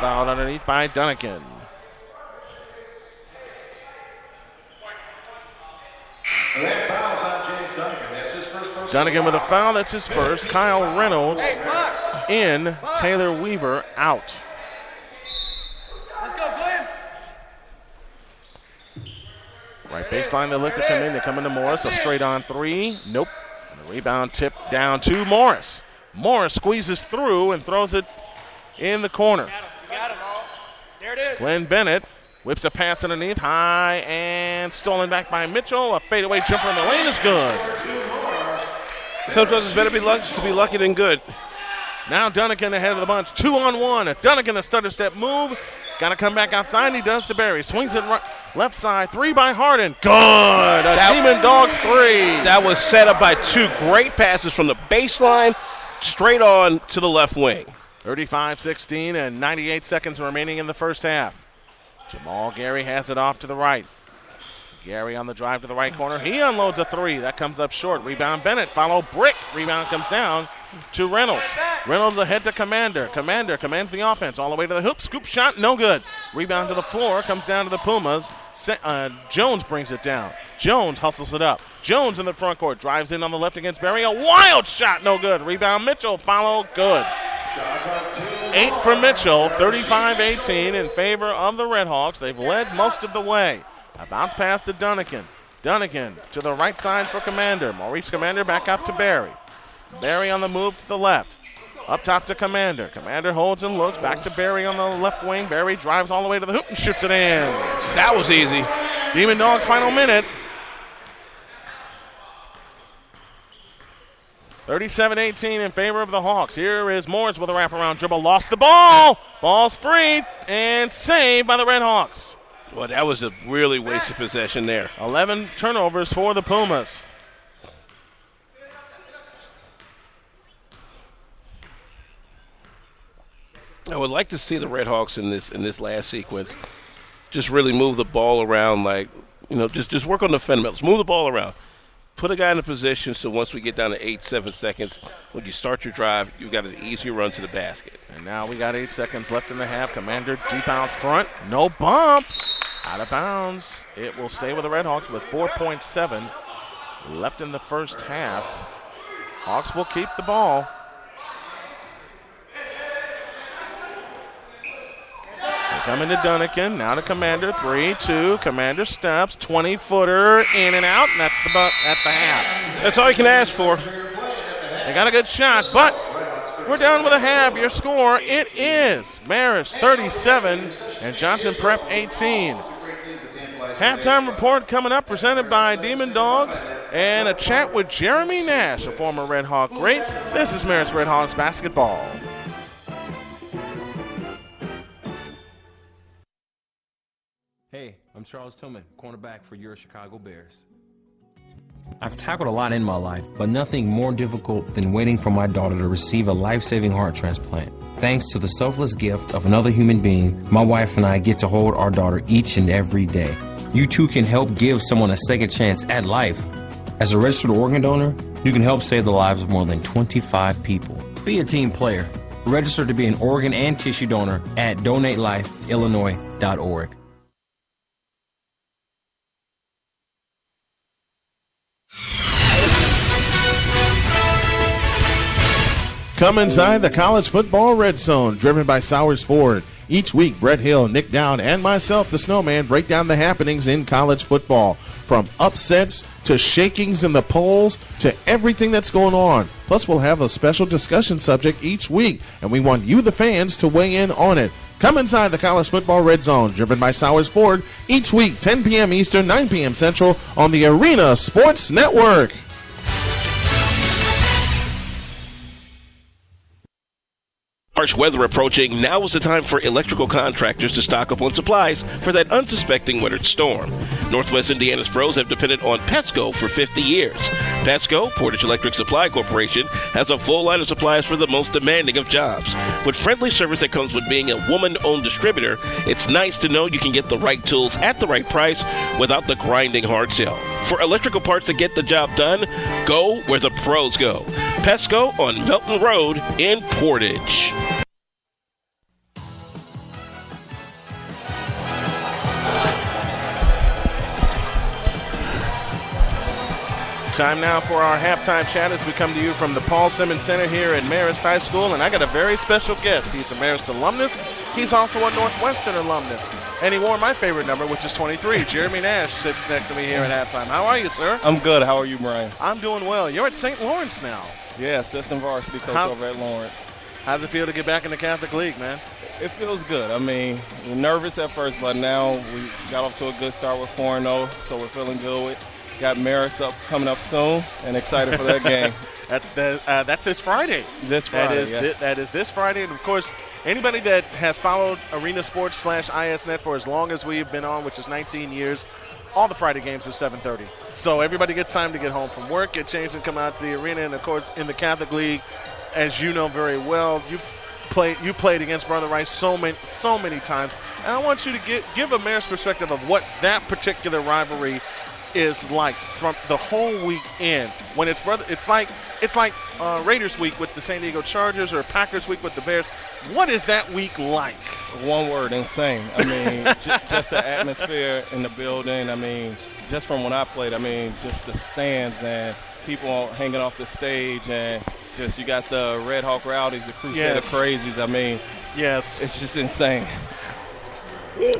fouled underneath by Dunnigan. That foul's on James Dunnigan. That's his first. Dunnigan with a foul. That's his first. Kyle Reynolds in. Taylor Weaver out. Let's go, Glenn. Right baseline, they look to come in. They come into Morris. A straight on three. Nope. And the rebound tip down to Morris. Morris squeezes through and throws it in the corner. You got him all. There it is. Glenn Bennett whips a pass underneath. High and stolen back by Mitchell. A fadeaway jumper in the lane is good. Sometimes it's better to be lucky than good. Now Dunnigan ahead of the bunch. 2-on-1. Dunnigan, the stutter step move. Got to come back outside. He does to Barry. Swings it right, left side. Three by Harden. Good. Demon Dogs three. That was set up by two great passes from the baseline straight on to the left wing. 35-16 and 98 seconds remaining in the first half. Jamal Gary has it off to the right. Gary on the drive to the right corner. He unloads a three. That comes up short. Rebound Bennett. Follow Brick. Rebound comes down to Reynolds. Reynolds ahead to Commander. Commander commands the offense all the way to the hoop. Scoop shot. No good. Rebound to the floor. Comes down to the Pumas. Jones brings it down. Jones hustles it up. Jones in the front court. Drives in on the left against Barry. A wild shot. No good. Rebound Mitchell. Follow. Good. 8 for Mitchell. 35-18 in favor of the Redhawks. They've led most of the way. A bounce pass to Dunnigan. Dunnigan to the right side for Commander. Maurice Commander back up to Barry. Barry on the move to the left. Up top to Commander. Commander holds and looks. Back to Barry on the left wing. Barry drives all the way to the hoop and shoots it in. That was easy. Demon Dogs final minute. 37-18 in favor of the Hawks. Here is Morris with a wraparound dribble. Lost the ball. Ball's free and saved by the Redhawks. Well, that was a really wasted possession there. 11 turnovers for the Pumas. I would like to see the Redhawks in this last sequence just really move the ball around, just work on the fundamentals. Move the ball around. Put a guy in a position so once we get down to 8-7 seconds, when you start your drive, you've got an easier run to the basket. And now we got 8 seconds left in the half. Commander deep out front. No bump. Out of bounds. It will stay with the Redhawks with 4.7 left in the first half. Hawks will keep the ball. They come into Dunnigan. Now to Commander. 3-2. Commander steps. 20-footer in and out. And that's the half. That's all you can ask for. They got a good shot, but we're done with a half. Your score, it is Marist 37 and Johnson Prep 18. Halftime report coming up, presented by Demon Dogs, and a chat with Jeremy Nash, a former Red Hawk great. This is Marist Red Hawks basketball. Hey, I'm Charles Tillman, cornerback for your Chicago Bears. I've tackled a lot in my life, but nothing more difficult than waiting for my daughter to receive a life-saving heart transplant. Thanks to the selfless gift of another human being, my wife and I get to hold our daughter each and every day. You too can help give someone a second chance at life. As a registered organ donor, you can help save the lives of more than 25 people. Be a team player. Register to be an organ and tissue donor at donatelifeillinois.org. Come inside the College Football Red Zone, driven by Sowers Ford. Each week, Brett Hill, Nick Dowd, and myself, the Snowman, break down the happenings in college football. From upsets to shakings in the polls to everything that's going on. Plus, we'll have a special discussion subject each week, and we want you, the fans, to weigh in on it. Come inside the College Football Red Zone, driven by Sowers Ford, each week, 10 p.m. Eastern, 9 p.m. Central, on the Arena Sports Network. Harsh weather approaching, now is the time for electrical contractors to stock up on supplies for that unsuspecting winter storm. Northwest Indiana's pros have depended on Pesco for 50 years. Pesco, Portage Electric Supply Corporation, has a full line of supplies for the most demanding of jobs. With friendly service that comes with being a woman-owned distributor, it's nice to know you can get the right tools at the right price without the grinding hard sell. For electrical parts to get the job done, go where the pros go. Pesco on Milton Road in Portage. Time now for our halftime chat as we come to you from the Paul Simmons Center here at Marist High School. And I got a very special guest. He's a Marist alumnus. He's also a Northwestern alumnus. And he wore my favorite number, which is 23. Jeremy Nash sits next to me here at halftime. How are you, sir? I'm good. How are you, Brian? I'm doing well. You're at St. Lawrence now. Yeah, assistant varsity coach over at Lawrence. How's it feel to get back in the Catholic League, man? It feels good. I mean, we're nervous at first, but now we got off to a good start with 4-0, so we're feeling good. Got Marist coming up soon, and excited for that game. That's this Friday. This Friday, That is this Friday. And, of course, anybody that has followed Arena Sports / ISNet for as long as we've been on, which is 19 years, all the Friday games are 7:30. So everybody gets time to get home from work, get changed, and come out to the arena. And, of course, in the Catholic League, as you know very well, you played against Brother Rice so many times. And I want you to give a Marist perspective of what that particular rivalry is like from the whole week in. When it's like Raiders week with the San Diego Chargers or Packers week with the Bears. What is that week like? One word, insane. I mean, just the atmosphere in the building. I mean, just from when I played, I mean, just the stands and people hanging off the stage, and just you got the Red Hawk Rowdies, the Crusader Crazies. I mean, yes, it's just insane.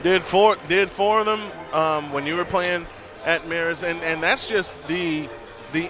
Did four of them when you were playing at Marist, and that's just the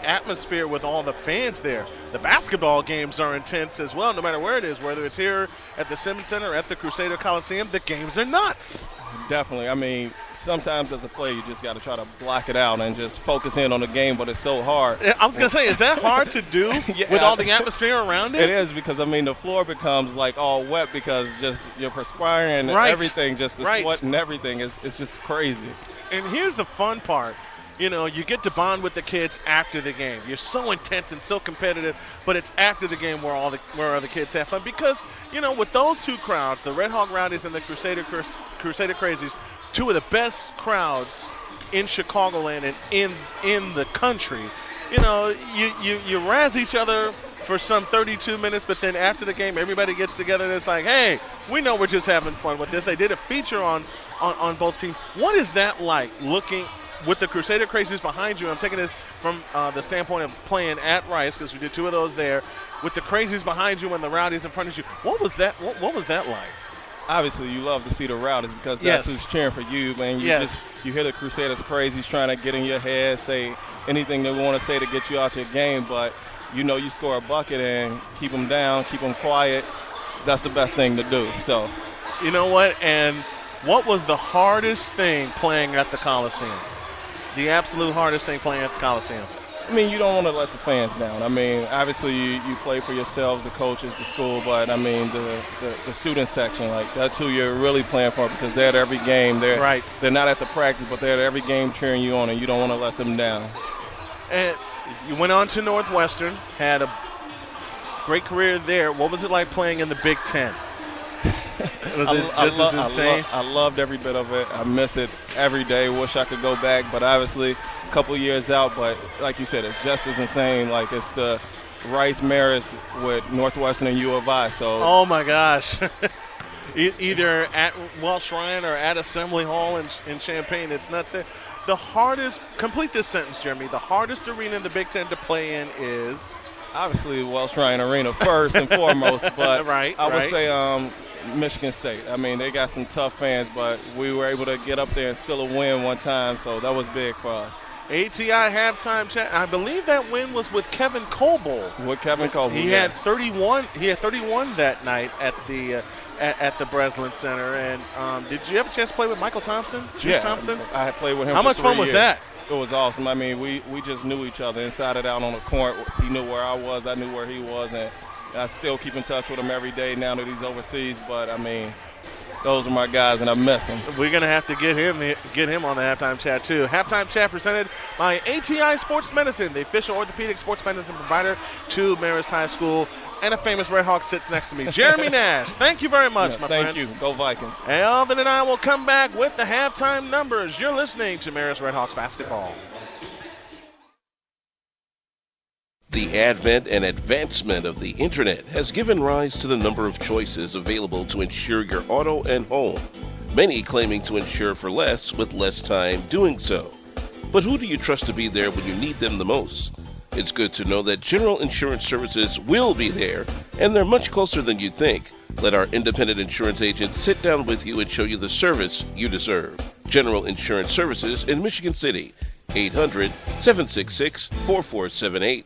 atmosphere with all the fans there. The basketball games are intense as well, no matter where it is, whether it's here at the Simmons Center or at the Crusader Coliseum. The games are nuts. Definitely. I mean, sometimes as a player, you just got to try to block it out and just focus in on the game, but it's so hard. I was going to say, is that hard to do with all the atmosphere around it? It is, because, I mean, the floor becomes, like, all wet because just you're perspiring and everything, just the sweat and everything. It's just crazy. And here's the fun part. You know, you get to bond with the kids after the game. You're so intense and so competitive, but it's after the game where where the kids have fun. Because, you know, with those two crowds, the Red Hawk Rowdies and the Crusader Crazies, two of the best crowds in Chicagoland and in the country. You know, you razz each other for some 32 minutes, but then after the game, everybody gets together and it's like, hey, we know we're just having fun with this. They did a feature on both teams. What is that like, looking with the Crusader Crazies behind you? I'm taking this from the standpoint of playing at Rice, because we did two of those there. With the Crazies behind you and the Rowdies in front of you, what was that like? Obviously, you love to see the Rowdies because that's who's cheering for you, man. You hear the Crusaders Crazies trying to get in your head, say anything they want to say to get you out your game, but you know you score a bucket and keep them down, keep them quiet. That's the best thing to do. So, you know what? And what was the hardest thing playing at the Coliseum? The absolute hardest thing playing at the Coliseum? I mean, you don't want to let the fans down. I mean, obviously you play for yourselves, the coaches, the school, but I mean the student section, like that's who you're really playing for, because they're at every game. They're not at the practice, but they're at every game cheering you on, and you don't want to let them down. And you went on to Northwestern, had a great career there. What was it like playing in the Big Ten? Was it just as insane? I loved every bit of it. I miss it every day. Wish I could go back, but obviously a couple years out. But like you said, it's just as insane. Like it's the Rice Marist with Northwestern and U of I. So. Oh my gosh. Either at Welsh Ryan or at Assembly Hall in Champaign. It's nuts there. The hardest, complete this sentence, Jeremy, the hardest arena in the Big Ten to play in is? Obviously Welsh Ryan Arena first and foremost, but I would say Michigan State. I mean, they got some tough fans, but we were able to get up there and still a win one time, so that was big for us. ATI halftime chat. I believe that win was with Kevin Coble. With Kevin Coble, he had 31. He had 31 that night at the Breslin Center. And did you have a chance to play with Michael Thompson? Thompson? I had played with him. How much fun was that? It was awesome. I mean, we just knew each other inside and out on the court. He knew where I was. I knew where he was, and I still keep in touch with him every day now that he's overseas. But I mean, those are my guys, and I miss them. We're going to have to get him on the halftime chat, too. Halftime chat presented by ATI Sports Medicine, the official orthopedic sports medicine provider to Marist High School. And a famous Red Hawk sits next to me. Jeremy Nash, thank you very much, my friend. Thank you. Go Vikings. Alvin and I will come back with the halftime numbers. You're listening to Marist Red Hawks basketball. The advent and advancement of the Internet has given rise to the number of choices available to insure your auto and home, many claiming to insure for less with less time doing so. But who do you trust to be there when you need them the most? It's good to know that General Insurance Services will be there, and they're much closer than you think. Let our independent insurance agent sit down with you and show you the service you deserve. General Insurance Services in Michigan City, 800-766-4478.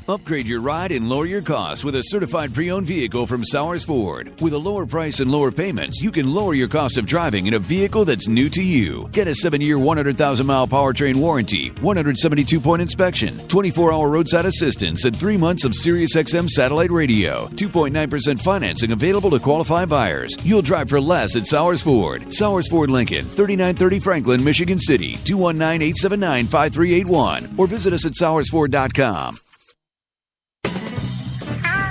Upgrade your ride and lower your costs with a certified pre-owned vehicle from Sowers Ford. With a lower price and lower payments, you can lower your cost of driving in a vehicle that's new to you. Get a 7-year, 100,000-mile powertrain warranty, 172-point inspection, 24-hour roadside assistance, and 3 months of SiriusXM satellite radio. 2.9% financing available to qualified buyers. You'll drive for less at Sowers Ford. Sowers Ford Lincoln, 3930 Franklin, Michigan City, 219-879-5381. Or visit us at SowersFord.com.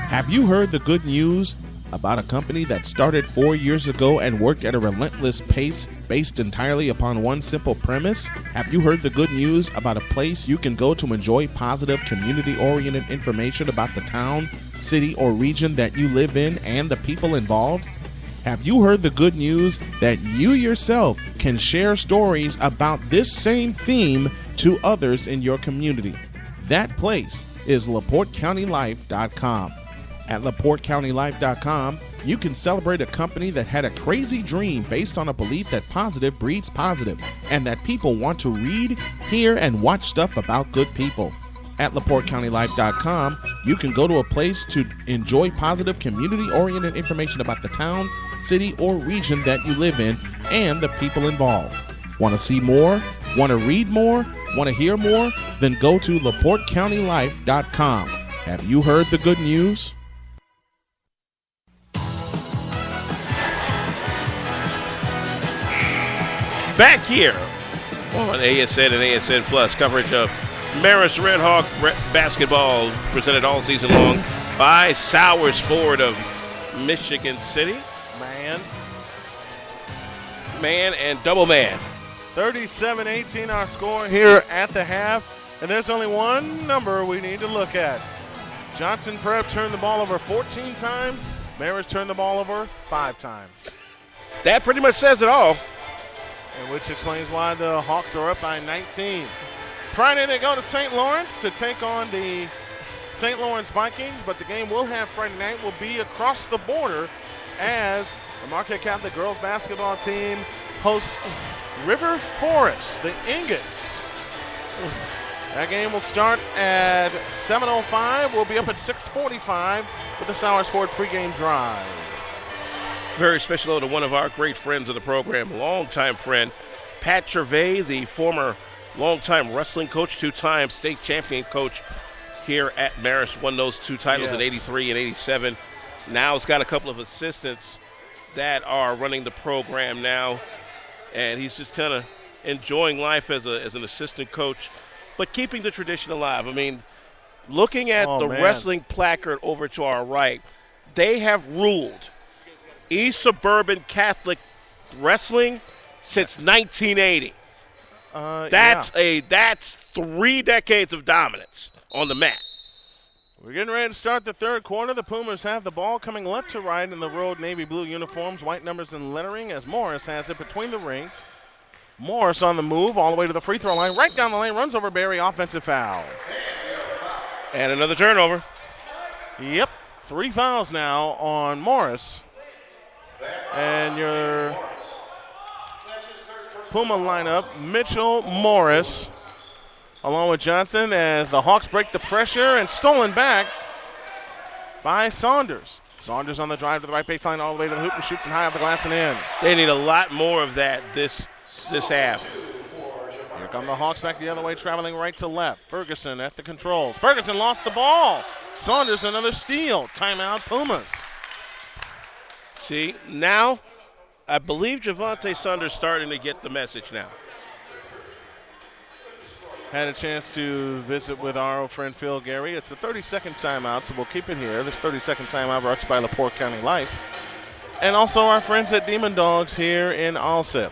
Have you heard the good news about a company that started 4 years ago and worked at a relentless pace based entirely upon one simple premise? Have you heard the good news about a place you can go to enjoy positive, community-oriented information about the town, city, or region that you live in and the people involved? Have you heard the good news that you yourself can share stories about this same theme to others in your community? That place is LaPorteCountyLife.com. At LaPorteCountyLife.com, you can celebrate a company that had a crazy dream based on a belief that positive breeds positive, and that people want to read, hear, and watch stuff about good people. At LaPorteCountyLife.com, you can go to a place to enjoy positive, community-oriented information about the town, city, or region that you live in and the people involved. Want to see more? Want to read more? Want to hear more? Then go to LaPorteCountyLife.com. Have you heard the good news? Back here on ASN and ASN Plus, coverage of Marist Red Hawk basketball presented all season long by Sowers Ford of Michigan City. Man and double man. 37-18 our score here at the half, and there's only one number we need to look at. Johnson Prep turned the ball over 14 times. Marist turned the ball over 5 times. That pretty much says it all. And which explains why the Hawks are up by 19. Friday they go to St. Lawrence to take on the St. Lawrence Vikings, but the game we'll have Friday night will be across the border as the Marquette Catholic girls basketball team hosts River Forest, the Ingots. That game will start at 7:05. We'll be up at 6:45 with the Sowers Ford pregame drive. Very special hello to one of our great friends of the program, longtime friend, Pat Gervais, the former longtime wrestling coach, 2-time state champion coach here at Marist. Won those 2 titles in 83 and 87. Now he's got a couple of assistants that are running the program now, and he's just kind of enjoying life as an assistant coach, but keeping the tradition alive. I mean, looking at wrestling placard over to our right, they have ruled East Suburban Catholic Wrestling since 1980. That's 3 decades of dominance on the mat. We're getting ready to start the third quarter. The Pumas have the ball coming left to right in the road navy blue uniforms, white numbers and lettering as Morris has it between the rings. Morris on the move all the way to the free throw line, right down the lane, runs over Barry, offensive foul. And another turnover. Yep, 3 fouls now on Morris. And your Puma lineup, Mitchell, Morris, along with Johnson, as the Hawks break the pressure and stolen back by Saunders. Saunders on the drive to the right baseline all the way to the hoop and shoots it high off the glass and in. They need a lot more of that this half. Here come the Hawks back the other way, traveling right to left. Ferguson at the controls. Ferguson lost the ball. Saunders another steal. Timeout Pumas. See, now I believe Javante Saunders starting to get the message now. Had a chance to visit with our old friend Phil Gary. It's a 30-second timeout, so we'll keep it here. This 30-second timeout brought to you by LaPorte County Life. And also our friends at Demon Dogs here in Alsip.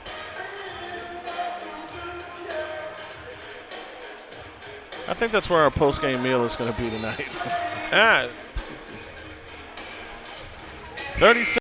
I think that's where our post-game meal is going to be tonight. 36